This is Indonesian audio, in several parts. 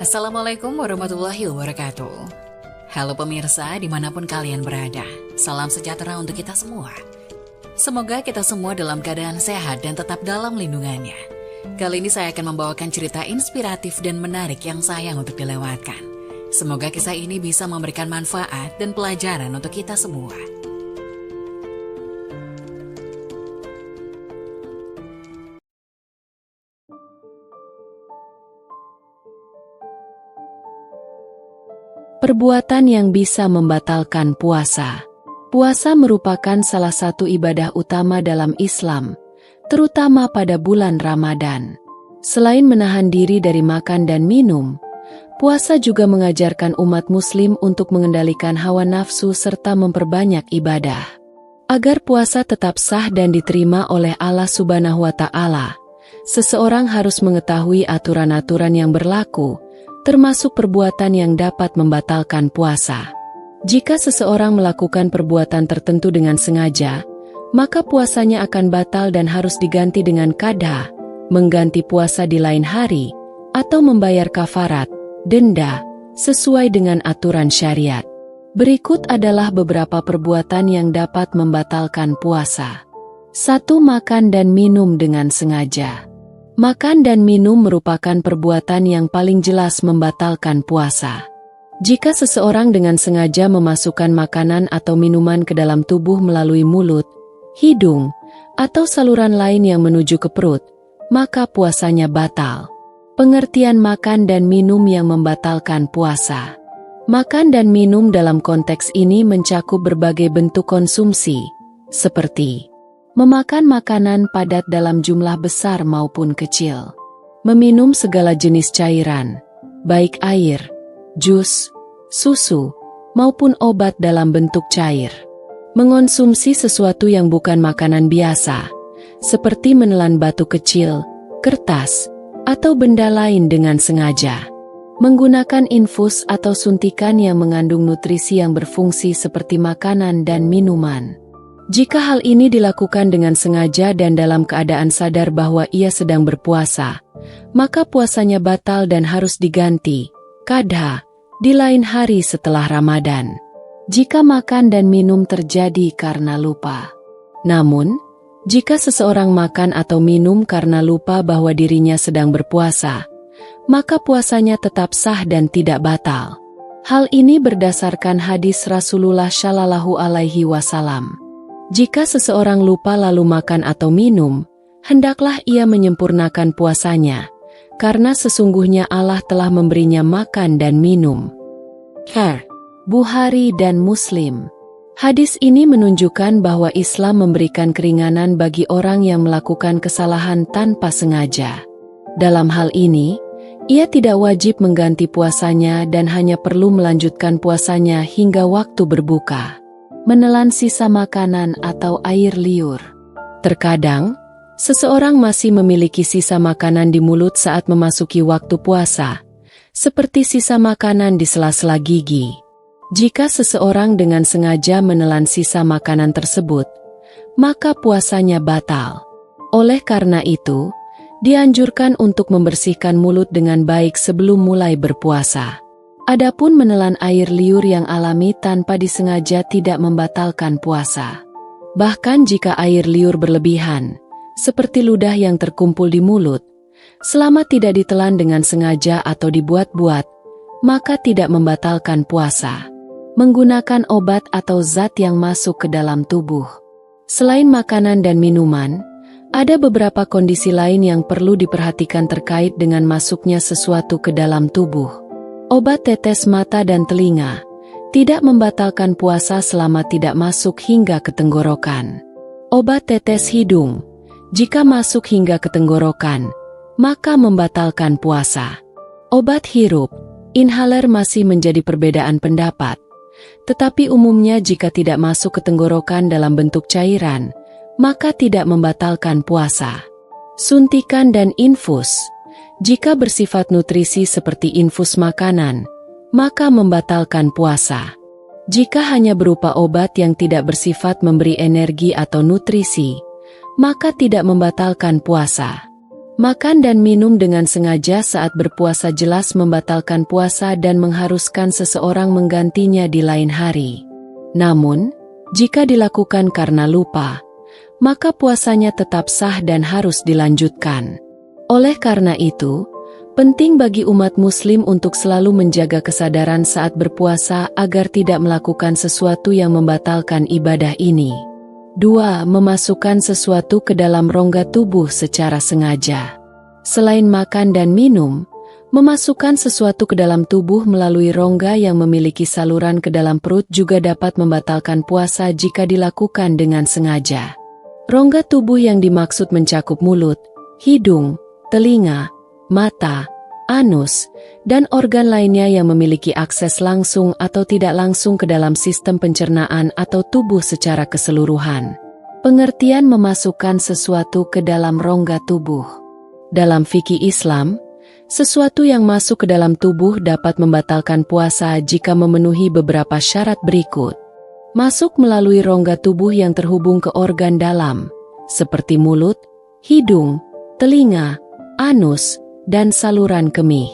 Assalamualaikum warahmatullahi wabarakatuh. Halo pemirsa dimanapun kalian berada, salam sejahtera untuk kita semua. Semoga kita semua dalam keadaan sehat dan tetap dalam lindungannya. Kali ini saya akan membawakan cerita inspiratif dan menarik yang sayang untuk dilewatkan. Semoga kisah ini bisa memberikan manfaat dan pelajaran untuk kita semua. Perbuatan yang bisa membatalkan puasa. Puasa merupakan salah satu ibadah utama dalam Islam, terutama pada bulan Ramadan. Selain menahan diri dari makan dan minum, puasa juga mengajarkan umat muslim untuk mengendalikan hawa nafsu serta memperbanyak ibadah. Agar puasa tetap sah dan diterima oleh Allah Subhanahu wa Ta'ala, seseorang harus mengetahui aturan-aturan yang berlaku, termasuk perbuatan yang dapat membatalkan puasa. Jika seseorang melakukan perbuatan tertentu dengan sengaja, maka puasanya akan batal dan harus diganti dengan qadha, mengganti puasa di lain hari, atau membayar kafarat, denda, sesuai dengan aturan syariat. Berikut adalah beberapa perbuatan yang dapat membatalkan puasa. 1. Makan dan minum dengan sengaja. Makan dan minum merupakan perbuatan yang paling jelas membatalkan puasa. Jika seseorang dengan sengaja memasukkan makanan atau minuman ke dalam tubuh melalui mulut, hidung, atau saluran lain yang menuju ke perut, maka puasanya batal. Pengertian makan dan minum yang membatalkan puasa. Makan dan minum dalam konteks ini mencakup berbagai bentuk konsumsi, seperti memakan makanan padat dalam jumlah besar maupun kecil. Meminum segala jenis cairan, baik air, jus, susu, maupun obat dalam bentuk cair. Mengonsumsi sesuatu yang bukan makanan biasa, seperti menelan batu kecil, kertas, atau benda lain dengan sengaja. Menggunakan infus atau suntikan yang mengandung nutrisi yang berfungsi seperti makanan dan minuman. Jika hal ini dilakukan dengan sengaja dan dalam keadaan sadar bahwa ia sedang berpuasa, maka puasanya batal dan harus diganti, qadha, di lain hari setelah Ramadan. Jika makan dan minum terjadi karena lupa. Namun, jika seseorang makan atau minum karena lupa bahwa dirinya sedang berpuasa, maka puasanya tetap sah dan tidak batal. Hal ini berdasarkan hadis Rasulullah Shallallahu Alaihi Wasallam. Jika seseorang lupa lalu makan atau minum, hendaklah ia menyempurnakan puasanya, karena sesungguhnya Allah telah memberinya makan dan minum. Bukhari dan Muslim. Hadis ini menunjukkan bahwa Islam memberikan keringanan bagi orang yang melakukan kesalahan tanpa sengaja. Dalam hal ini, ia tidak wajib mengganti puasanya dan hanya perlu melanjutkan puasanya hingga waktu berbuka. Menelan sisa makanan atau air liur. Terkadang, seseorang masih memiliki sisa makanan di mulut saat memasuki waktu puasa, seperti sisa makanan di sela-sela gigi. Jika seseorang dengan sengaja menelan sisa makanan tersebut, maka puasanya batal. Oleh karena itu, dianjurkan untuk membersihkan mulut dengan baik sebelum mulai berpuasa. Adapun menelan air liur yang alami tanpa disengaja tidak membatalkan puasa. Bahkan jika air liur berlebihan, seperti ludah yang terkumpul di mulut, selama tidak ditelan dengan sengaja atau dibuat-buat, maka tidak membatalkan puasa. Menggunakan obat atau zat yang masuk ke dalam tubuh. Selain makanan dan minuman, ada beberapa kondisi lain yang perlu diperhatikan terkait dengan masuknya sesuatu ke dalam tubuh. Obat tetes mata dan telinga tidak membatalkan puasa selama tidak masuk hingga ke tenggorokan. Obat tetes hidung, jika masuk hingga ke tenggorokan, maka membatalkan puasa. Obat hirup, inhaler masih menjadi perbedaan pendapat, tetapi umumnya jika tidak masuk ke tenggorokan dalam bentuk cairan, maka tidak membatalkan puasa. Suntikan dan infus, jika bersifat nutrisi seperti infus makanan, maka membatalkan puasa. Jika hanya berupa obat yang tidak bersifat memberi energi atau nutrisi, maka tidak membatalkan puasa. Makan dan minum dengan sengaja saat berpuasa jelas membatalkan puasa dan mengharuskan seseorang menggantinya di lain hari. Namun, jika dilakukan karena lupa, maka puasanya tetap sah dan harus dilanjutkan. Oleh karena itu, penting bagi umat Muslim untuk selalu menjaga kesadaran saat berpuasa agar tidak melakukan sesuatu yang membatalkan ibadah ini. 2. Memasukkan sesuatu ke dalam rongga tubuh secara sengaja. Selain makan dan minum, memasukkan sesuatu ke dalam tubuh melalui rongga yang memiliki saluran ke dalam perut juga dapat membatalkan puasa jika dilakukan dengan sengaja. Rongga tubuh yang dimaksud mencakup mulut, hidung, telinga, mata, anus, dan organ lainnya yang memiliki akses langsung atau tidak langsung ke dalam sistem pencernaan atau tubuh secara keseluruhan. Pengertian memasukkan sesuatu ke dalam rongga tubuh. Dalam fikih Islam, sesuatu yang masuk ke dalam tubuh dapat membatalkan puasa jika memenuhi beberapa syarat berikut. Masuk melalui rongga tubuh yang terhubung ke organ dalam, seperti mulut, hidung, telinga, anus, dan saluran kemih.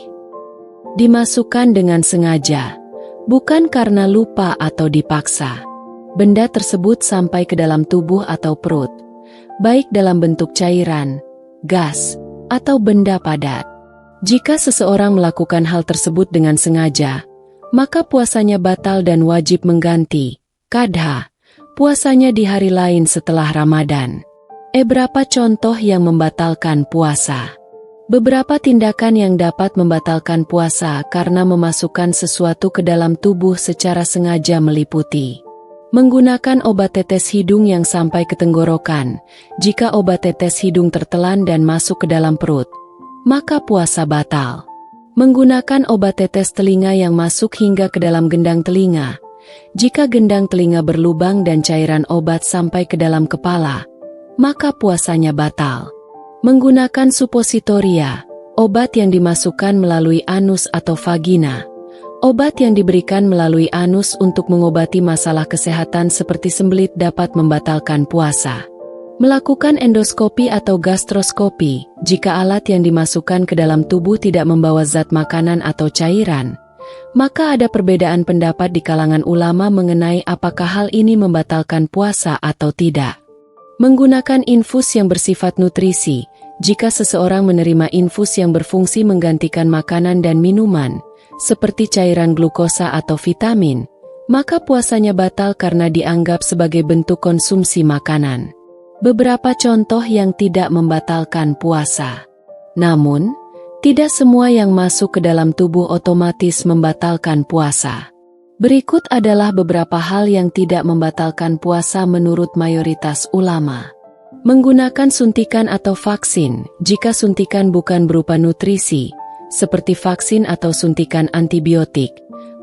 Dimasukkan dengan sengaja, bukan karena lupa atau dipaksa. Benda tersebut sampai ke dalam tubuh atau perut, baik dalam bentuk cairan, gas, atau benda padat. Jika seseorang melakukan hal tersebut dengan sengaja, maka puasanya batal dan wajib mengganti, qadha, puasanya di hari lain setelah Ramadan. Beberapa contoh yang membatalkan puasa. Beberapa tindakan yang dapat membatalkan puasa karena memasukkan sesuatu ke dalam tubuh secara sengaja meliputi menggunakan obat tetes hidung yang sampai ke tenggorokan. Jika obat tetes hidung tertelan dan masuk ke dalam perut, maka puasa batal. Menggunakan obat tetes telinga yang masuk hingga ke dalam gendang telinga. Jika gendang telinga berlubang dan cairan obat sampai ke dalam kepala, maka puasanya batal. Menggunakan supositoria, obat yang dimasukkan melalui anus atau vagina. Obat yang diberikan melalui anus untuk mengobati masalah kesehatan seperti sembelit dapat membatalkan puasa. Melakukan endoskopi atau gastroskopi, jika alat yang dimasukkan ke dalam tubuh tidak membawa zat makanan atau cairan, maka ada perbedaan pendapat di kalangan ulama mengenai apakah hal ini membatalkan puasa atau tidak. Menggunakan infus yang bersifat nutrisi, jika seseorang menerima infus yang berfungsi menggantikan makanan dan minuman, seperti cairan glukosa atau vitamin, maka puasanya batal karena dianggap sebagai bentuk konsumsi makanan. Beberapa contoh yang tidak membatalkan puasa. Namun, tidak semua yang masuk ke dalam tubuh otomatis membatalkan puasa. Berikut adalah beberapa hal yang tidak membatalkan puasa menurut mayoritas ulama. Menggunakan suntikan atau vaksin, jika suntikan bukan berupa nutrisi, seperti vaksin atau suntikan antibiotik,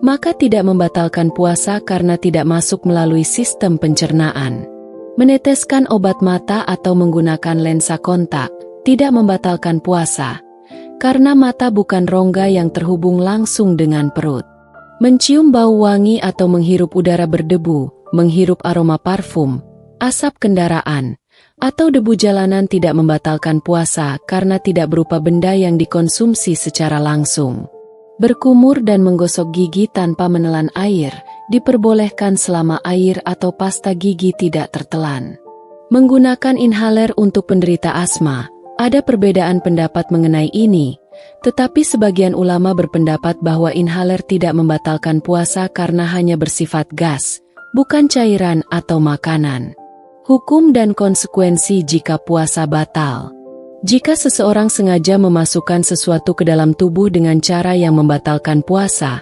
maka tidak membatalkan puasa karena tidak masuk melalui sistem pencernaan. Meneteskan obat mata atau menggunakan lensa kontak, tidak membatalkan puasa, karena mata bukan rongga yang terhubung langsung dengan perut. Mencium bau wangi atau menghirup udara berdebu, menghirup aroma parfum, asap kendaraan, atau debu jalanan tidak membatalkan puasa karena tidak berupa benda yang dikonsumsi secara langsung. Berkumur dan menggosok gigi tanpa menelan air, diperbolehkan selama air atau pasta gigi tidak tertelan. Menggunakan inhaler untuk penderita asma, ada perbedaan pendapat mengenai ini, tetapi sebagian ulama berpendapat bahwa inhaler tidak membatalkan puasa karena hanya bersifat gas, bukan cairan atau makanan. Hukum dan konsekuensi jika puasa batal. Jika seseorang sengaja memasukkan sesuatu ke dalam tubuh dengan cara yang membatalkan puasa,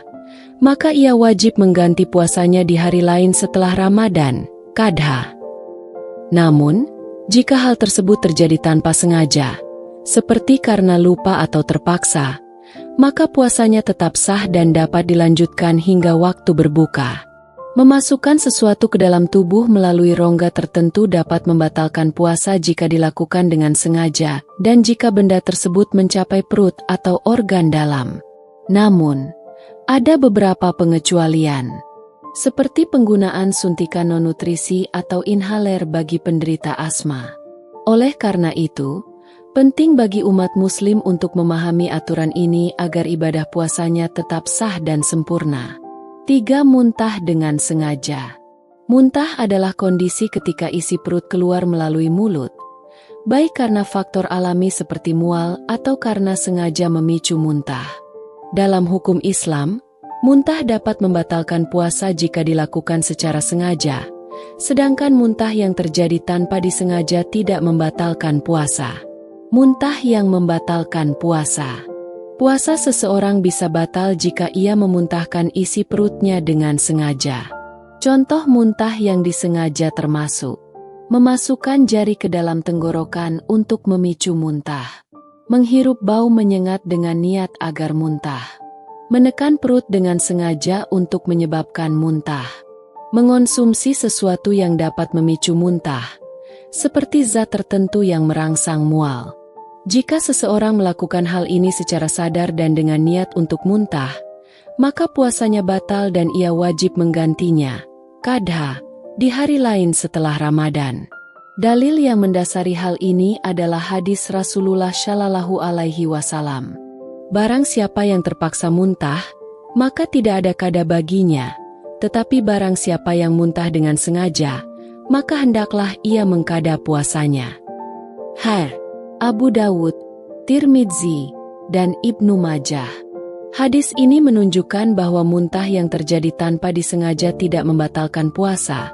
maka ia wajib mengganti puasanya di hari lain setelah Ramadan, qadha. Namun, jika hal tersebut terjadi tanpa sengaja, seperti karena lupa atau terpaksa, maka puasanya tetap sah dan dapat dilanjutkan hingga waktu berbuka. Memasukkan sesuatu ke dalam tubuh melalui rongga tertentu dapat membatalkan puasa jika dilakukan dengan sengaja dan jika benda tersebut mencapai perut atau organ dalam. Namun, ada beberapa pengecualian, seperti penggunaan suntikan non-nutrisi atau inhaler bagi penderita asma. Oleh karena itu, Penting bagi umat muslim untuk memahami aturan ini agar ibadah puasanya tetap sah dan sempurna. 3. Muntah dengan sengaja. Muntah adalah kondisi ketika isi perut keluar melalui mulut, baik karena faktor alami seperti mual atau karena sengaja memicu muntah. Dalam hukum Islam, muntah dapat membatalkan puasa jika dilakukan secara sengaja, sedangkan muntah yang terjadi tanpa disengaja tidak membatalkan puasa. Muntah yang membatalkan puasa. Puasa seseorang bisa batal jika ia memuntahkan isi perutnya dengan sengaja. Contoh muntah yang disengaja termasuk: memasukkan jari ke dalam tenggorokan untuk memicu muntah, menghirup bau menyengat dengan niat agar muntah, menekan perut dengan sengaja untuk menyebabkan muntah, mengonsumsi sesuatu yang dapat memicu muntah, seperti zat tertentu yang merangsang mual. Jika seseorang melakukan hal ini secara sadar dan dengan niat untuk muntah, maka puasanya batal dan ia wajib menggantinya, qadha, di hari lain setelah Ramadan. Dalil yang mendasari hal ini adalah hadis Rasulullah Shallallahu Alaihi Wasallam. Barang siapa yang terpaksa muntah, maka tidak ada qadha baginya, tetapi barang siapa yang muntah dengan sengaja, maka hendaklah ia mengqadha puasanya. Abu Dawud, Tirmidzi, dan Ibnu Majah. Hadis ini menunjukkan bahwa muntah yang terjadi tanpa disengaja tidak membatalkan puasa,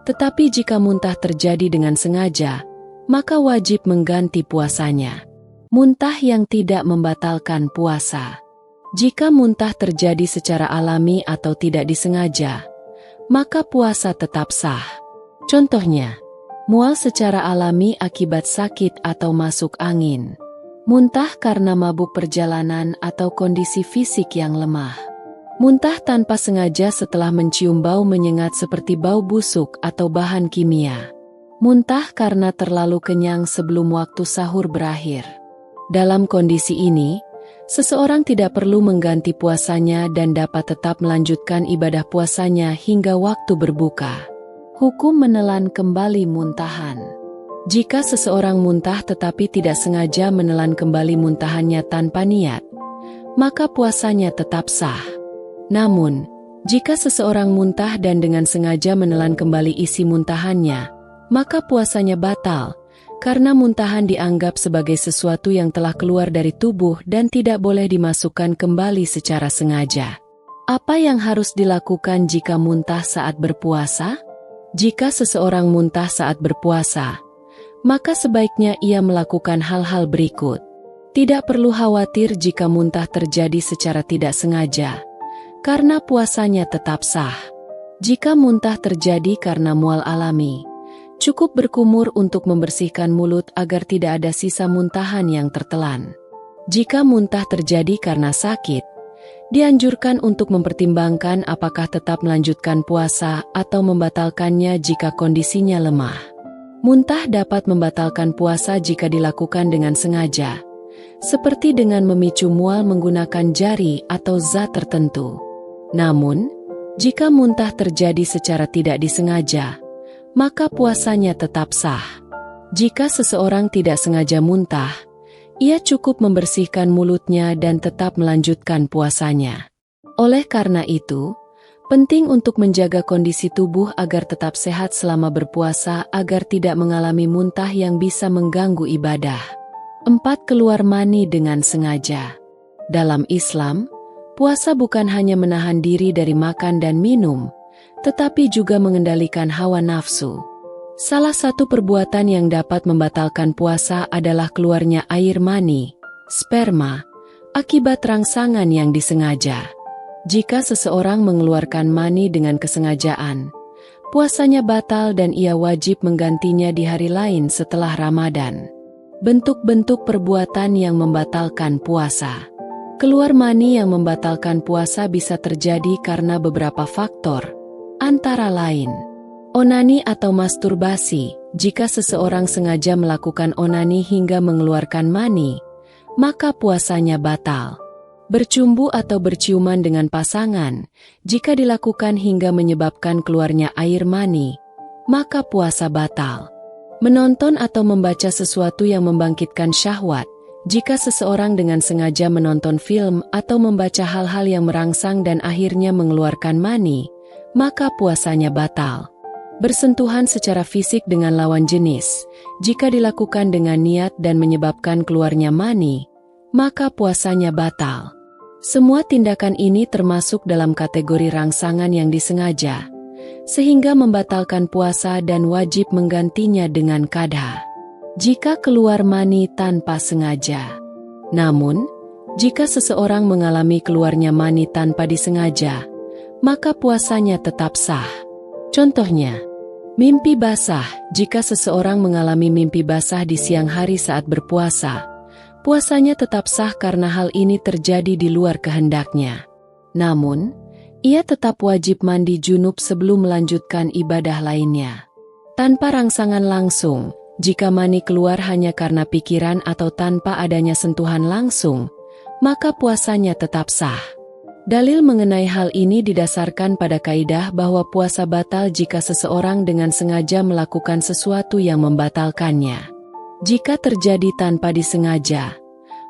tetapi jika muntah terjadi dengan sengaja, maka wajib mengganti puasanya. Muntah yang tidak membatalkan puasa. Jika muntah terjadi secara alami atau tidak disengaja, maka puasa tetap sah. Contohnya, mual secara alami akibat sakit atau masuk angin. Muntah karena mabuk perjalanan atau kondisi fisik yang lemah. Muntah tanpa sengaja setelah mencium bau menyengat seperti bau busuk atau bahan kimia. Muntah karena terlalu kenyang sebelum waktu sahur berakhir. Dalam kondisi ini, seseorang tidak perlu mengganti puasanya dan dapat tetap melanjutkan ibadah puasanya hingga waktu berbuka. Hukum menelan kembali muntahan. Jika seseorang muntah tetapi tidak sengaja menelan kembali muntahannya tanpa niat, maka puasanya tetap sah. Namun, jika seseorang muntah dan dengan sengaja menelan kembali isi muntahannya, maka puasanya batal, karena muntahan dianggap sebagai sesuatu yang telah keluar dari tubuh dan tidak boleh dimasukkan kembali secara sengaja. Apa yang harus dilakukan jika muntah saat berpuasa? Jika seseorang muntah saat berpuasa, maka sebaiknya ia melakukan hal-hal berikut. Tidak perlu khawatir jika muntah terjadi secara tidak sengaja, karena puasanya tetap sah. Jika muntah terjadi karena mual alami, cukup berkumur untuk membersihkan mulut agar tidak ada sisa muntahan yang tertelan. Jika muntah terjadi karena sakit, dianjurkan untuk mempertimbangkan apakah tetap melanjutkan puasa atau membatalkannya jika kondisinya lemah. Muntah dapat membatalkan puasa jika dilakukan dengan sengaja, seperti dengan memicu mual menggunakan jari atau zat tertentu. Namun, jika muntah terjadi secara tidak disengaja, maka puasanya tetap sah. Jika seseorang tidak sengaja muntah, ia cukup membersihkan mulutnya dan tetap melanjutkan puasanya. Oleh karena itu, penting untuk menjaga kondisi tubuh agar tetap sehat selama berpuasa agar tidak mengalami muntah yang bisa mengganggu ibadah. 4. Keluar mani dengan sengaja. Dalam Islam, puasa bukan hanya menahan diri dari makan dan minum, tetapi juga mengendalikan hawa nafsu. Salah satu perbuatan yang dapat membatalkan puasa adalah keluarnya air mani, sperma, akibat rangsangan yang disengaja. Jika seseorang mengeluarkan mani dengan kesengajaan, puasanya batal dan ia wajib menggantinya di hari lain setelah Ramadan. Bentuk-bentuk perbuatan yang membatalkan puasa. Keluar mani yang membatalkan puasa bisa terjadi karena beberapa faktor, antara lain onani atau masturbasi. Jika seseorang sengaja melakukan onani hingga mengeluarkan mani, maka puasanya batal. Bercumbu atau berciuman dengan pasangan, jika dilakukan hingga menyebabkan keluarnya air mani, maka puasa batal. Menonton atau membaca sesuatu yang membangkitkan syahwat. Jika seseorang dengan sengaja menonton film atau membaca hal-hal yang merangsang dan akhirnya mengeluarkan mani, maka puasanya batal. Bersentuhan secara fisik dengan lawan jenis, jika dilakukan dengan niat dan menyebabkan keluarnya mani, maka puasanya batal. Semua tindakan ini termasuk dalam kategori rangsangan yang disengaja, sehingga membatalkan puasa dan wajib menggantinya dengan qadha. Jika keluar mani tanpa sengaja. Namun, jika seseorang mengalami keluarnya mani tanpa disengaja, maka puasanya tetap sah. Contohnya, mimpi basah. Jika seseorang mengalami mimpi basah di siang hari saat berpuasa, puasanya tetap sah karena hal ini terjadi di luar kehendaknya. Namun, ia tetap wajib mandi junub sebelum melanjutkan ibadah lainnya. Tanpa rangsangan langsung, jika mani keluar hanya karena pikiran atau tanpa adanya sentuhan langsung, maka puasanya tetap sah. Dalil mengenai hal ini didasarkan pada kaidah bahwa puasa batal jika seseorang dengan sengaja melakukan sesuatu yang membatalkannya. Jika terjadi tanpa disengaja,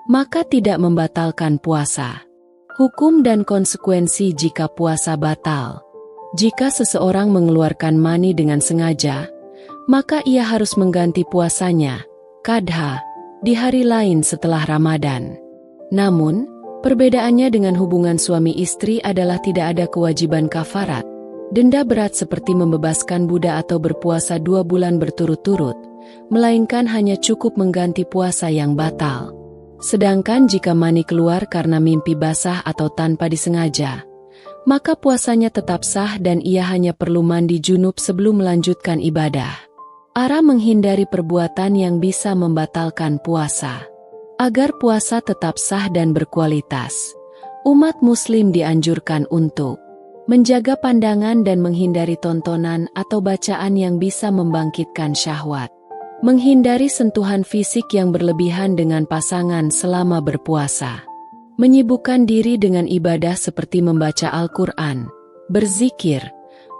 maka tidak membatalkan puasa. Hukum dan konsekuensi jika puasa batal. Jika seseorang mengeluarkan mani dengan sengaja, maka ia harus mengganti puasanya, qadha, di hari lain setelah Ramadan. Namun, perbedaannya dengan hubungan suami istri adalah tidak ada kewajiban kafarat, denda berat seperti membebaskan budak atau berpuasa 2 bulan berturut-turut, melainkan hanya cukup mengganti puasa yang batal. Sedangkan jika mani keluar karena mimpi basah atau tanpa disengaja, maka puasanya tetap sah dan ia hanya perlu mandi junub sebelum melanjutkan ibadah. Ara menghindari perbuatan yang bisa membatalkan puasa. Agar puasa tetap sah dan berkualitas, umat muslim dianjurkan untuk menjaga pandangan dan menghindari tontonan atau bacaan yang bisa membangkitkan syahwat. Menghindari sentuhan fisik yang berlebihan dengan pasangan selama berpuasa. Menyibukkan diri dengan ibadah seperti membaca Al-Quran, berzikir,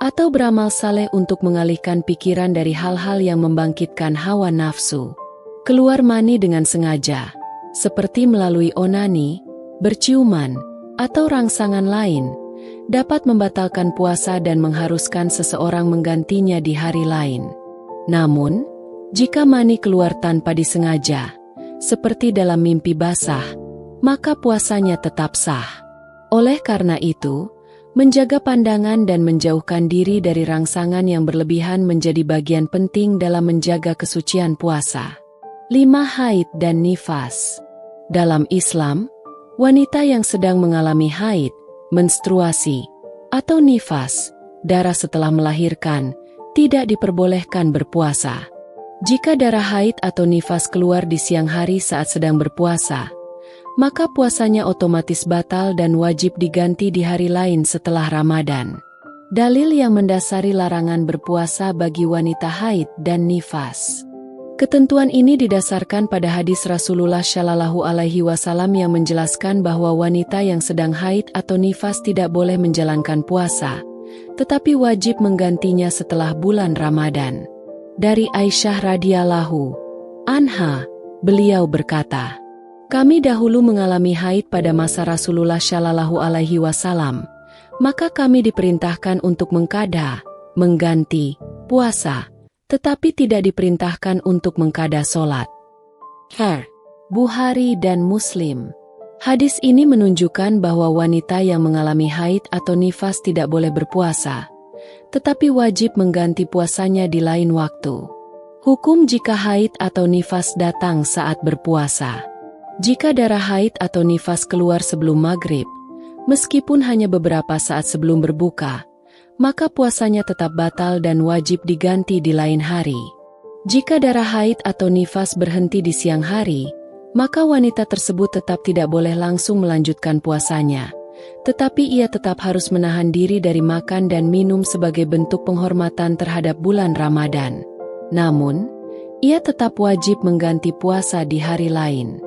atau beramal saleh untuk mengalihkan pikiran dari hal-hal yang membangkitkan hawa nafsu. Keluar mani dengan sengaja, seperti melalui onani, berciuman, atau rangsangan lain, dapat membatalkan puasa dan mengharuskan seseorang menggantinya di hari lain. Namun, jika mani keluar tanpa disengaja, seperti dalam mimpi basah, maka puasanya tetap sah. Oleh karena itu, menjaga pandangan dan menjauhkan diri dari rangsangan yang berlebihan menjadi bagian penting dalam menjaga kesucian puasa. 5. Haid dan nifas. Dalam Islam, wanita yang sedang mengalami haid, menstruasi, atau nifas, darah setelah melahirkan, tidak diperbolehkan berpuasa. Jika darah haid atau nifas keluar di siang hari saat sedang berpuasa, maka puasanya otomatis batal dan wajib diganti di hari lain setelah Ramadan. Dalil yang mendasari larangan berpuasa bagi wanita haid dan nifas. Ketentuan ini didasarkan pada hadis Rasulullah Shallallahu Alaihi Wasallam yang menjelaskan bahwa wanita yang sedang haid atau nifas tidak boleh menjalankan puasa, tetapi wajib menggantinya setelah bulan Ramadan. Dari Aisyah radhiyallahu anha, beliau berkata, "Kami dahulu mengalami haid pada masa Rasulullah Shallallahu Alaihi Wasallam, maka kami diperintahkan untuk mengqadha, mengganti puasa, tetapi tidak diperintahkan untuk mengqadha solat." Bukhari dan Muslim. Hadis ini menunjukkan bahwa wanita yang mengalami haid atau nifas tidak boleh berpuasa, tetapi wajib mengganti puasanya di lain waktu. Hukum jika haid atau nifas datang saat berpuasa. Jika darah haid atau nifas keluar sebelum maghrib, meskipun hanya beberapa saat sebelum berbuka, maka puasanya tetap batal dan wajib diganti di lain hari. Jika darah haid atau nifas berhenti di siang hari, maka wanita tersebut tetap tidak boleh langsung melanjutkan puasanya, tetapi ia tetap harus menahan diri dari makan dan minum sebagai bentuk penghormatan terhadap bulan Ramadan. Namun, ia tetap wajib mengganti puasa di hari lain.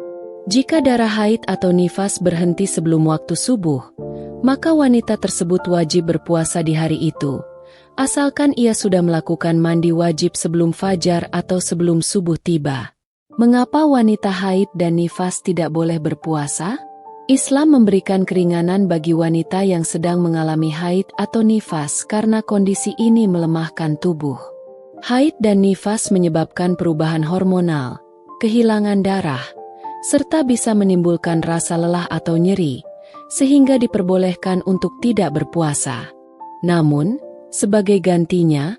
Jika darah haid atau nifas berhenti sebelum waktu subuh, maka wanita tersebut wajib berpuasa di hari itu, asalkan ia sudah melakukan mandi wajib sebelum fajar atau sebelum subuh tiba. Mengapa wanita haid dan nifas tidak boleh berpuasa? Islam memberikan keringanan bagi wanita yang sedang mengalami haid atau nifas karena kondisi ini melemahkan tubuh. Haid dan nifas menyebabkan perubahan hormonal, kehilangan darah, serta bisa menimbulkan rasa lelah atau nyeri, sehingga diperbolehkan untuk tidak berpuasa. Namun, sebagai gantinya,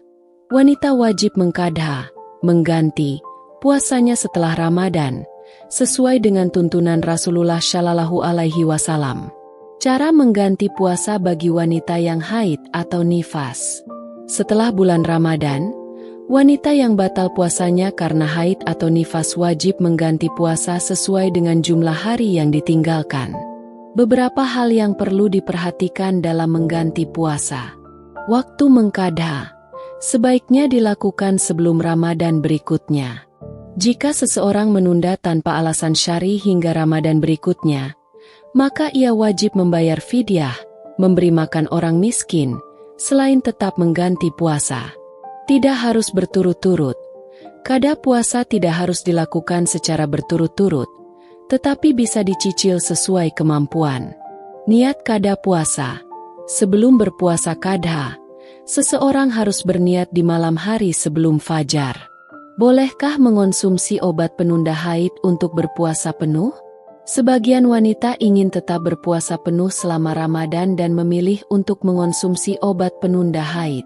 wanita wajib mengganti puasanya setelah Ramadan, sesuai dengan tuntunan Rasulullah Shallallahu Alaihi Wasallam. Cara mengganti puasa bagi wanita yang haid atau nifas. Setelah bulan Ramadan, wanita yang batal puasanya karena haid atau nifas wajib mengganti puasa sesuai dengan jumlah hari yang ditinggalkan. Beberapa hal yang perlu diperhatikan dalam mengganti puasa. Waktu mengqadha sebaiknya dilakukan sebelum Ramadan berikutnya. Jika seseorang menunda tanpa alasan syar'i hingga Ramadan berikutnya, maka ia wajib membayar fidyah, memberi makan orang miskin, selain tetap mengganti puasa. Tidak harus berturut-turut. Qadha puasa tidak harus dilakukan secara berturut-turut, tetapi bisa dicicil sesuai kemampuan. Niat qadha puasa. Sebelum berpuasa qadha, seseorang harus berniat di malam hari sebelum fajar. Bolehkah mengonsumsi obat penunda haid untuk berpuasa penuh? Sebagian wanita ingin tetap berpuasa penuh selama Ramadan dan memilih untuk mengonsumsi obat penunda haid.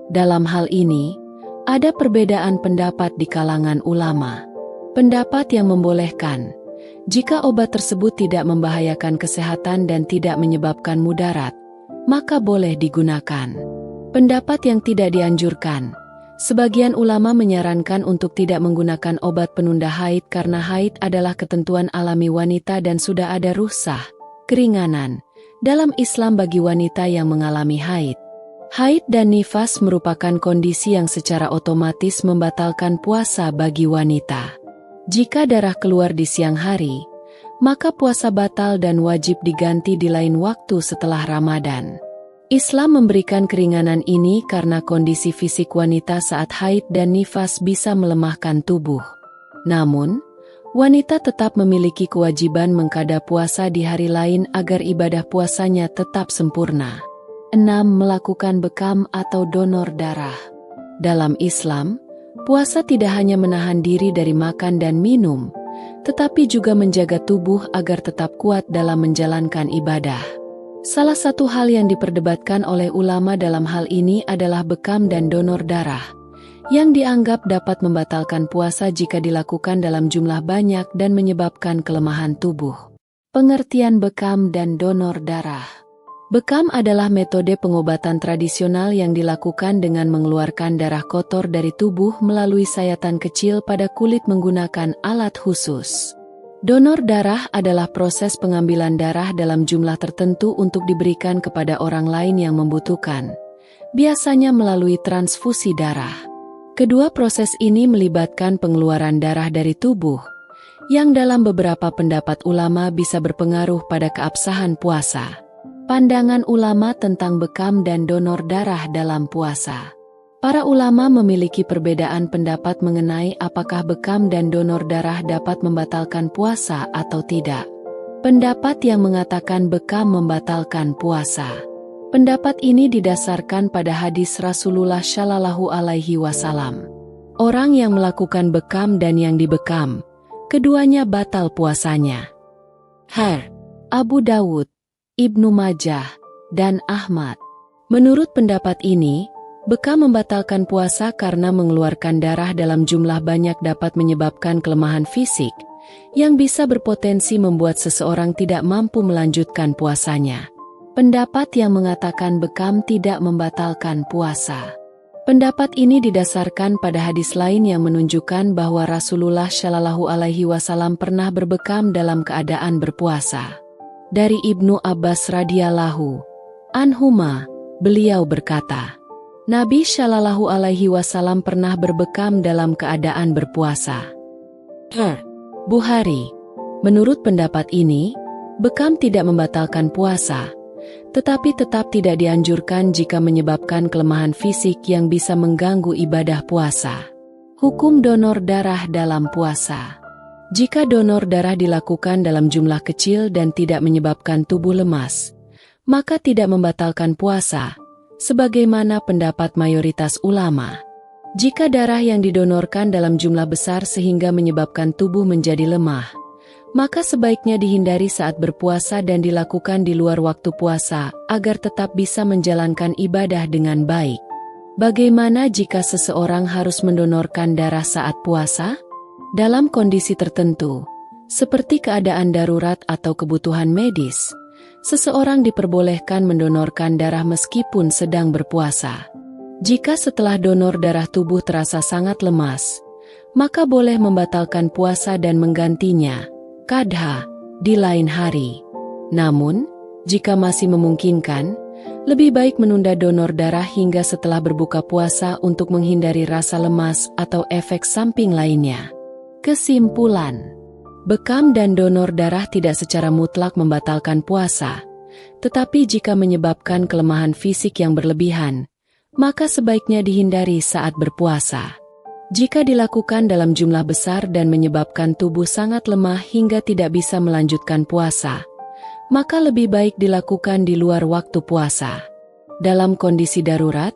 Dalam hal ini, ada perbedaan pendapat di kalangan ulama. Pendapat yang membolehkan, jika obat tersebut tidak membahayakan kesehatan dan tidak menyebabkan mudarat, maka boleh digunakan. Pendapat yang tidak dianjurkan, sebagian ulama menyarankan untuk tidak menggunakan obat penunda haid karena haid adalah ketentuan alami wanita dan sudah ada rukhsah, keringanan, dalam Islam bagi wanita yang mengalami haid. Haid dan nifas merupakan kondisi yang secara otomatis membatalkan puasa bagi wanita. Jika darah keluar di siang hari, maka puasa batal dan wajib diganti di lain waktu setelah Ramadan. Islam memberikan keringanan ini karena kondisi fisik wanita saat haid dan nifas bisa melemahkan tubuh. Namun, wanita tetap memiliki kewajiban mengqadha puasa di hari lain agar ibadah puasanya tetap sempurna. 6. Melakukan bekam atau donor darah. Dalam Islam, puasa tidak hanya menahan diri dari makan dan minum, tetapi juga menjaga tubuh agar tetap kuat dalam menjalankan ibadah. Salah satu hal yang diperdebatkan oleh ulama dalam hal ini adalah bekam dan donor darah, yang dianggap dapat membatalkan puasa jika dilakukan dalam jumlah banyak dan menyebabkan kelemahan tubuh. Pengertian bekam dan donor darah. Bekam adalah metode pengobatan tradisional yang dilakukan dengan mengeluarkan darah kotor dari tubuh melalui sayatan kecil pada kulit menggunakan alat khusus. Donor darah adalah proses pengambilan darah dalam jumlah tertentu untuk diberikan kepada orang lain yang membutuhkan, biasanya melalui transfusi darah. Kedua proses ini melibatkan pengeluaran darah dari tubuh, yang dalam beberapa pendapat ulama bisa berpengaruh pada keabsahan puasa. Pandangan ulama tentang bekam dan donor darah dalam puasa. Para ulama memiliki perbedaan pendapat mengenai apakah bekam dan donor darah dapat membatalkan puasa atau tidak. Pendapat yang mengatakan bekam membatalkan puasa. Pendapat ini didasarkan pada hadis Rasulullah Shallallahu Alaihi Wasallam. Orang yang melakukan bekam dan yang dibekam, keduanya batal puasanya. Abu Dawud, Ibnu Majah, dan Ahmad. Menurut pendapat ini, bekam membatalkan puasa karena mengeluarkan darah dalam jumlah banyak dapat menyebabkan kelemahan fisik, yang bisa berpotensi membuat seseorang tidak mampu melanjutkan puasanya. Pendapat yang mengatakan bekam tidak membatalkan puasa. Pendapat ini didasarkan pada hadis lain yang menunjukkan bahwa Rasulullah Shallallahu Alaihi Wasallam pernah berbekam dalam keadaan berpuasa. Dari Ibnu Abbas radhiyallahu anhuma, beliau berkata, Nabi Shallallahu Alaihi Wasallam pernah berbekam dalam keadaan berpuasa. Bukhari. Menurut pendapat ini, bekam tidak membatalkan puasa, tetapi tetap tidak dianjurkan jika menyebabkan kelemahan fisik yang bisa mengganggu ibadah puasa. Hukum donor darah dalam puasa. Jika donor darah dilakukan dalam jumlah kecil dan tidak menyebabkan tubuh lemas, maka tidak membatalkan puasa, sebagaimana pendapat mayoritas ulama. Jika darah yang didonorkan dalam jumlah besar sehingga menyebabkan tubuh menjadi lemah, maka sebaiknya dihindari saat berpuasa dan dilakukan di luar waktu puasa agar tetap bisa menjalankan ibadah dengan baik. Bagaimana jika seseorang harus mendonorkan darah saat puasa? Dalam kondisi tertentu, seperti keadaan darurat atau kebutuhan medis, seseorang diperbolehkan mendonorkan darah meskipun sedang berpuasa. Jika setelah donor darah tubuh terasa sangat lemas, maka boleh membatalkan puasa dan menggantinya, qadha, di lain hari. Namun, jika masih memungkinkan, lebih baik menunda donor darah hingga setelah berbuka puasa untuk menghindari rasa lemas atau efek samping lainnya. Kesimpulan, bekam dan donor darah tidak secara mutlak membatalkan puasa, tetapi jika menyebabkan kelemahan fisik yang berlebihan, maka sebaiknya dihindari saat berpuasa. Jika dilakukan dalam jumlah besar dan menyebabkan tubuh sangat lemah hingga tidak bisa melanjutkan puasa, maka lebih baik dilakukan di luar waktu puasa. Dalam kondisi darurat,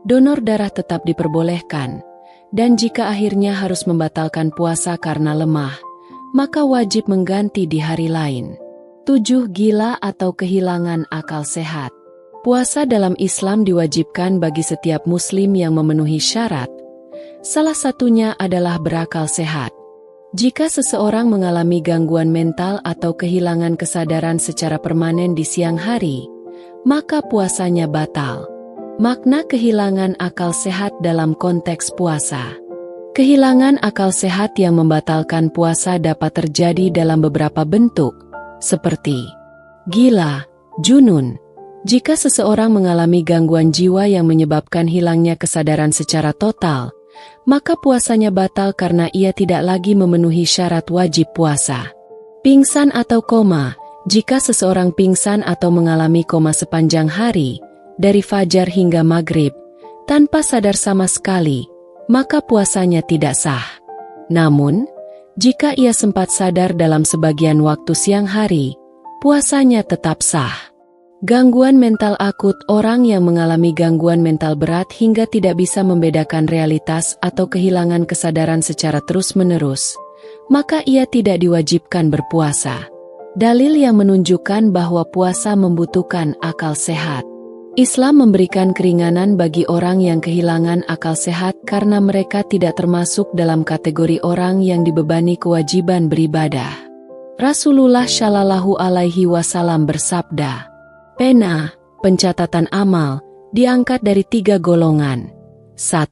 donor darah tetap diperbolehkan, dan jika akhirnya harus membatalkan puasa karena lemah, maka wajib mengganti di hari lain. 7. Gila atau kehilangan akal sehat. Puasa dalam Islam diwajibkan bagi setiap muslim yang memenuhi syarat. Salah satunya adalah berakal sehat. Jika seseorang mengalami gangguan mental atau kehilangan kesadaran secara permanen di siang hari, maka puasanya batal. Makna kehilangan akal sehat dalam konteks puasa. Kehilangan akal sehat yang membatalkan puasa dapat terjadi dalam beberapa bentuk, seperti gila, junun. Jika seseorang mengalami gangguan jiwa yang menyebabkan hilangnya kesadaran secara total, maka puasanya batal karena ia tidak lagi memenuhi syarat wajib puasa. Pingsan atau koma. Jika seseorang pingsan atau mengalami koma sepanjang hari, dari fajar hingga maghrib, tanpa sadar sama sekali, maka puasanya tidak sah. Namun, jika ia sempat sadar dalam sebagian waktu siang hari, puasanya tetap sah. Gangguan mental akut. Orang yang mengalami gangguan mental berat hingga tidak bisa membedakan realitas atau kehilangan kesadaran secara terus-menerus, maka ia tidak diwajibkan berpuasa. Dalil yang menunjukkan bahwa puasa membutuhkan akal sehat. Islam memberikan keringanan bagi orang yang kehilangan akal sehat karena mereka tidak termasuk dalam kategori orang yang dibebani kewajiban beribadah. Rasulullah Shallallahu Alaihi Wasallam bersabda, pena, pencatatan amal, diangkat dari 3 golongan. 1.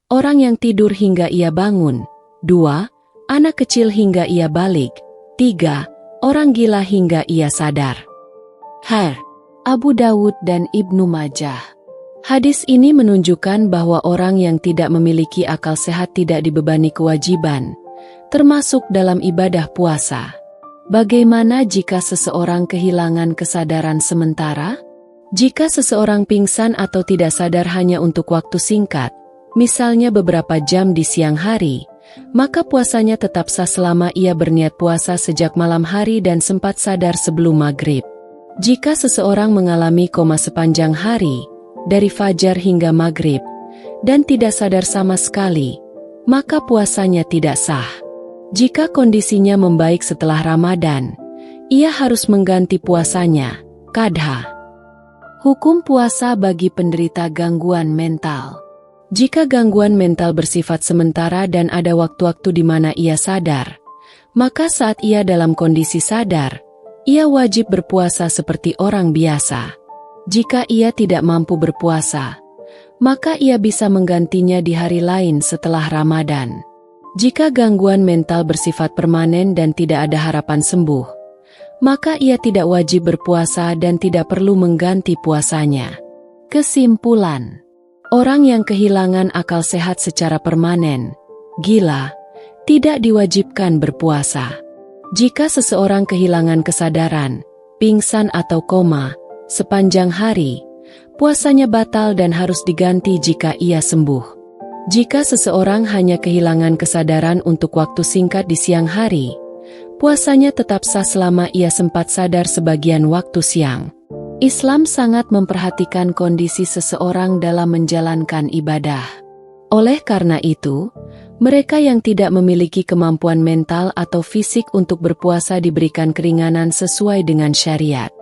Orang yang tidur hingga ia bangun. 2. Anak kecil hingga ia balik. 3. Orang gila hingga ia sadar. Abu Dawud dan Ibnu Majah. Hadis ini menunjukkan bahwa orang yang tidak memiliki akal sehat tidak dibebani kewajiban, termasuk dalam ibadah puasa. Bagaimana jika seseorang kehilangan kesadaran sementara? Jika seseorang pingsan atau tidak sadar hanya untuk waktu singkat, misalnya beberapa jam di siang hari, maka puasanya tetap sah selama ia berniat puasa sejak malam hari dan sempat sadar sebelum maghrib. Jika seseorang mengalami koma sepanjang hari, dari fajar hingga maghrib, dan tidak sadar sama sekali, maka puasanya tidak sah. Jika kondisinya membaik setelah Ramadan, ia harus mengganti puasanya, qadha. Hukum puasa bagi penderita gangguan mental. Jika gangguan mental bersifat sementara dan ada waktu-waktu di mana ia sadar, maka saat ia dalam kondisi sadar, ia wajib berpuasa seperti orang biasa. Jika ia tidak mampu berpuasa, maka ia bisa menggantinya di hari lain setelah Ramadan. Jika gangguan mental bersifat permanen dan tidak ada harapan sembuh, maka ia tidak wajib berpuasa dan tidak perlu mengganti puasanya. Kesimpulan, orang yang kehilangan akal sehat secara permanen, gila, tidak diwajibkan berpuasa. Jika seseorang kehilangan kesadaran, pingsan atau koma, sepanjang hari, puasanya batal dan harus diganti jika ia sembuh. Jika seseorang hanya kehilangan kesadaran untuk waktu singkat di siang hari, puasanya tetap sah selama ia sempat sadar sebagian waktu siang. Islam sangat memperhatikan kondisi seseorang dalam menjalankan ibadah. Oleh karena itu, mereka yang tidak memiliki kemampuan mental atau fisik untuk berpuasa diberikan keringanan sesuai dengan syariat.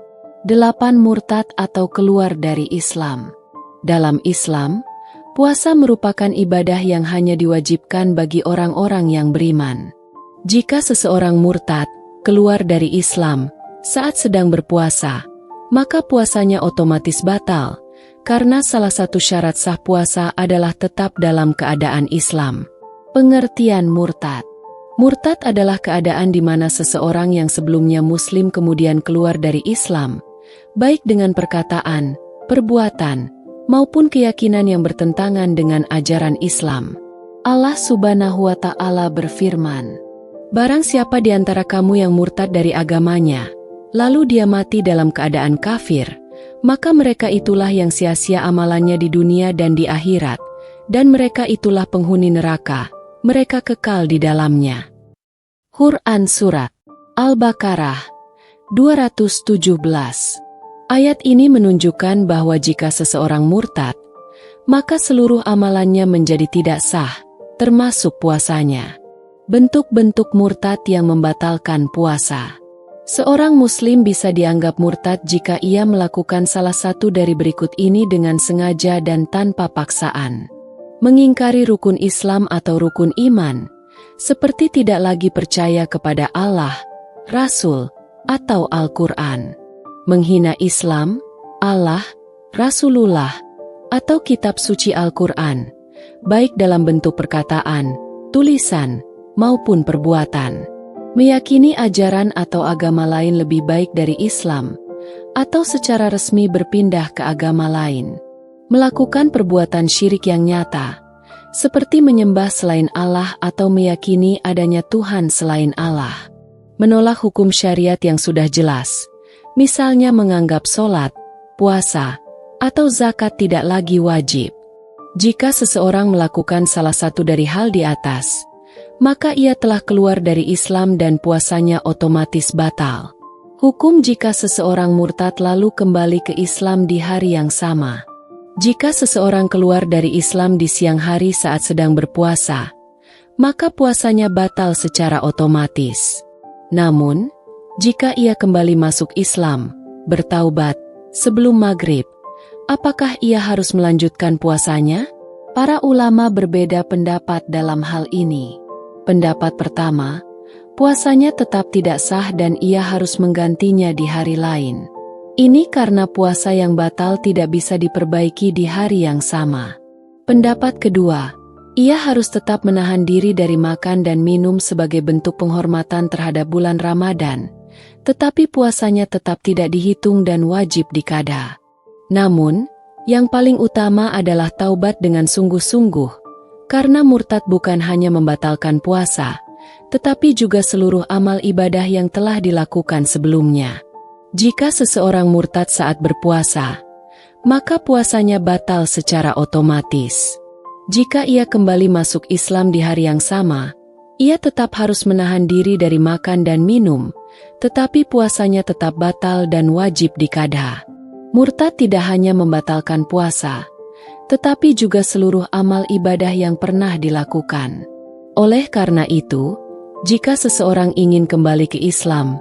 8. Murtad atau keluar dari Islam. Dalam Islam, puasa merupakan ibadah yang hanya diwajibkan bagi orang-orang yang beriman. Jika seseorang murtad, keluar dari Islam, saat sedang berpuasa, maka puasanya otomatis batal, karena salah satu syarat sah puasa adalah tetap dalam keadaan Islam. Pengertian murtad. Murtad adalah keadaan di mana seseorang yang sebelumnya Muslim kemudian keluar dari Islam, baik dengan perkataan, perbuatan, maupun keyakinan yang bertentangan dengan ajaran Islam. Allah Subhanahu wa Ta'ala berfirman, "Barang siapa di antara kamu yang murtad dari agamanya, lalu dia mati dalam keadaan kafir, maka mereka itulah yang sia-sia amalannya di dunia dan di akhirat, dan mereka itulah penghuni neraka, mereka kekal di dalamnya." Quran Surat Al-Baqarah 217. Ayat ini menunjukkan bahwa jika seseorang murtad, maka seluruh amalannya menjadi tidak sah, termasuk puasanya. Bentuk-bentuk murtad yang membatalkan puasa. Seorang Muslim bisa dianggap murtad jika ia melakukan salah satu dari berikut ini dengan sengaja dan tanpa paksaan. Mengingkari rukun Islam atau rukun iman, seperti tidak lagi percaya kepada Allah, Rasul, atau Al-Quran. Menghina Islam, Allah, Rasulullah, atau kitab suci Al-Quran, baik dalam bentuk perkataan, tulisan, maupun perbuatan. Meyakini ajaran atau agama lain lebih baik dari Islam, atau secara resmi berpindah ke agama lain. Melakukan perbuatan syirik yang nyata, seperti menyembah selain Allah atau meyakini adanya Tuhan selain Allah. Menolak hukum syariat yang sudah jelas, misalnya menganggap sholat, puasa, atau zakat tidak lagi wajib. Jika seseorang melakukan salah satu dari hal di atas, maka ia telah keluar dari Islam dan puasanya otomatis batal. Hukum jika seseorang murtad lalu kembali ke Islam di hari yang sama. Jika seseorang keluar dari Islam di siang hari saat sedang berpuasa, maka puasanya batal secara otomatis. Namun, jika ia kembali masuk Islam, bertaubat, sebelum maghrib, apakah ia harus melanjutkan puasanya? Para ulama berbeda pendapat dalam hal ini. Pendapat pertama, puasanya tetap tidak sah dan ia harus menggantinya di hari lain. Ini karena puasa yang batal tidak bisa diperbaiki di hari yang sama. Pendapat kedua, ia harus tetap menahan diri dari makan dan minum sebagai bentuk penghormatan terhadap bulan Ramadan, tetapi puasanya tetap tidak dihitung dan wajib diqada. Namun, yang paling utama adalah taubat dengan sungguh-sungguh, karena murtad bukan hanya membatalkan puasa, tetapi juga seluruh amal ibadah yang telah dilakukan sebelumnya. Jika seseorang murtad saat berpuasa, maka puasanya batal secara otomatis. Jika ia kembali masuk Islam di hari yang sama, ia tetap harus menahan diri dari makan dan minum, tetapi puasanya tetap batal dan wajib diqada. Murtad tidak hanya membatalkan puasa, tetapi juga seluruh amal ibadah yang pernah dilakukan. Oleh karena itu, jika seseorang ingin kembali ke Islam,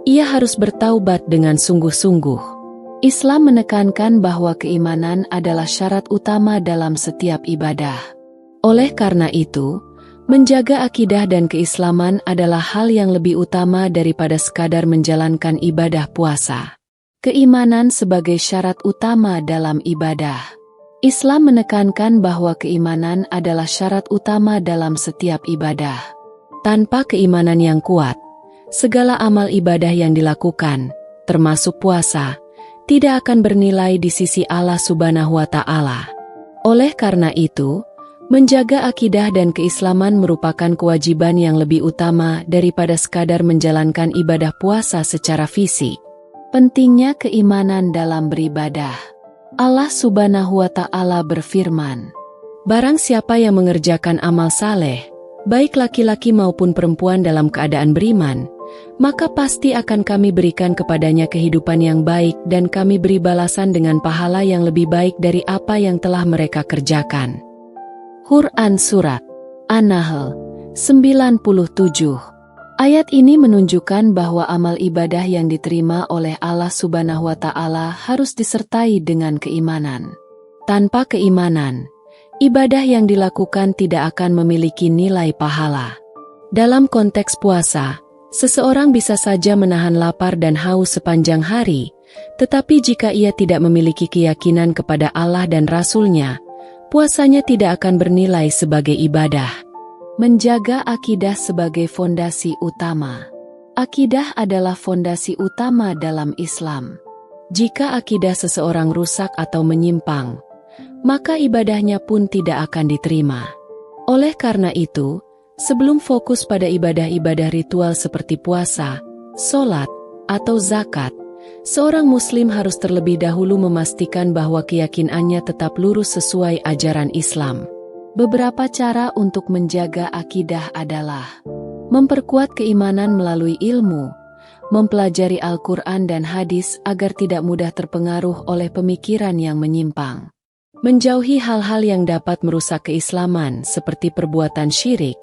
ia harus bertaubat dengan sungguh-sungguh. Islam menekankan bahwa keimanan adalah syarat utama dalam setiap ibadah. Oleh karena itu, menjaga akidah dan keislaman adalah hal yang lebih utama daripada sekadar menjalankan ibadah puasa. Keimanan sebagai syarat utama dalam ibadah. Islam menekankan bahwa keimanan adalah syarat utama dalam setiap ibadah. Tanpa keimanan yang kuat, segala amal ibadah yang dilakukan, termasuk puasa, tidak akan bernilai di sisi Allah Subhanahu wa Ta'ala. Oleh karena itu, menjaga akidah dan keislaman merupakan kewajiban yang lebih utama daripada sekadar menjalankan ibadah puasa secara fisik. Pentingnya keimanan dalam beribadah. Allah Subhanahu wa Ta'ala berfirman, "Barang siapa yang mengerjakan amal saleh, baik laki-laki maupun perempuan dalam keadaan beriman, maka pasti akan kami berikan kepadanya kehidupan yang baik dan kami beri balasan dengan pahala yang lebih baik dari apa yang telah mereka kerjakan." Quran Surat An-Nahl 97. Ayat ini menunjukkan bahwa amal ibadah yang diterima oleh Allah Subhanahu wa Ta'ala harus disertai dengan keimanan. Tanpa keimanan, ibadah yang dilakukan tidak akan memiliki nilai pahala. Dalam konteks puasa, seseorang bisa saja menahan lapar dan haus sepanjang hari, tetapi jika ia tidak memiliki keyakinan kepada Allah dan Rasul-Nya, puasanya tidak akan bernilai sebagai ibadah. Menjaga akidah sebagai fondasi utama. Akidah adalah fondasi utama dalam Islam. Jika akidah seseorang rusak atau menyimpang, maka ibadahnya pun tidak akan diterima. Oleh karena itu, sebelum fokus pada ibadah-ibadah ritual seperti puasa, sholat, atau zakat, seorang muslim harus terlebih dahulu memastikan bahwa keyakinannya tetap lurus sesuai ajaran Islam. Beberapa cara untuk menjaga akidah adalah memperkuat keimanan melalui ilmu, mempelajari Al-Quran dan hadis agar tidak mudah terpengaruh oleh pemikiran yang menyimpang, menjauhi hal-hal yang dapat merusak keislaman seperti perbuatan syirik,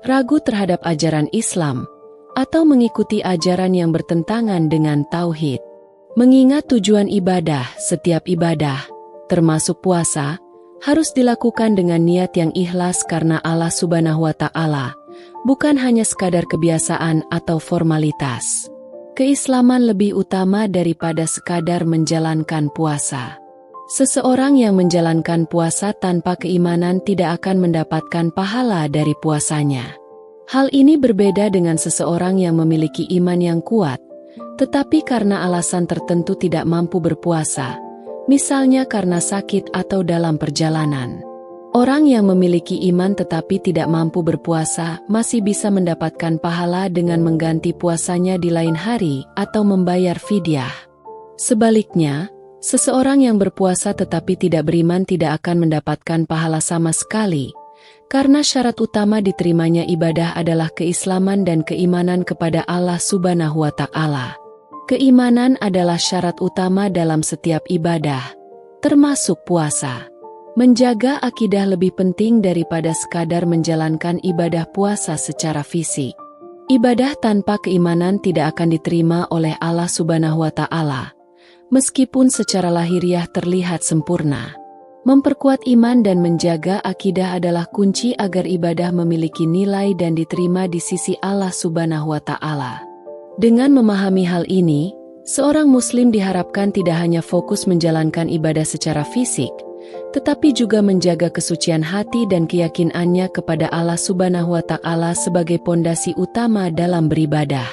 ragu terhadap ajaran Islam, atau mengikuti ajaran yang bertentangan dengan tauhid. Mengingat tujuan ibadah, setiap ibadah, termasuk puasa, harus dilakukan dengan niat yang ikhlas karena Allah Subhanahu wa Ta'ala, bukan hanya sekadar kebiasaan atau formalitas. Keislaman lebih utama daripada sekadar menjalankan puasa. Seseorang yang menjalankan puasa tanpa keimanan tidak akan mendapatkan pahala dari puasanya. Hal ini berbeda dengan seseorang yang memiliki iman yang kuat, tetapi karena alasan tertentu tidak mampu berpuasa, misalnya karena sakit atau dalam perjalanan. Orang yang memiliki iman tetapi tidak mampu berpuasa masih bisa mendapatkan pahala dengan mengganti puasanya di lain hari atau membayar fidyah. Sebaliknya, seseorang yang berpuasa tetapi tidak beriman tidak akan mendapatkan pahala sama sekali, karena syarat utama diterimanya ibadah adalah keislaman dan keimanan kepada Allah Subhanahu wa Ta'ala. Keimanan adalah syarat utama dalam setiap ibadah, termasuk puasa. Menjaga akidah lebih penting daripada sekadar menjalankan ibadah puasa secara fisik. Ibadah tanpa keimanan tidak akan diterima oleh Allah Subhanahu wa Ta'ala, meskipun secara lahiriah terlihat sempurna. Memperkuat iman dan menjaga akidah adalah kunci agar ibadah memiliki nilai dan diterima di sisi Allah Subhanahu wa Ta'ala. Dengan memahami hal ini, seorang muslim diharapkan tidak hanya fokus menjalankan ibadah secara fisik, tetapi juga menjaga kesucian hati dan keyakinannya kepada Allah Subhanahu wa Ta'ala sebagai pondasi utama dalam beribadah.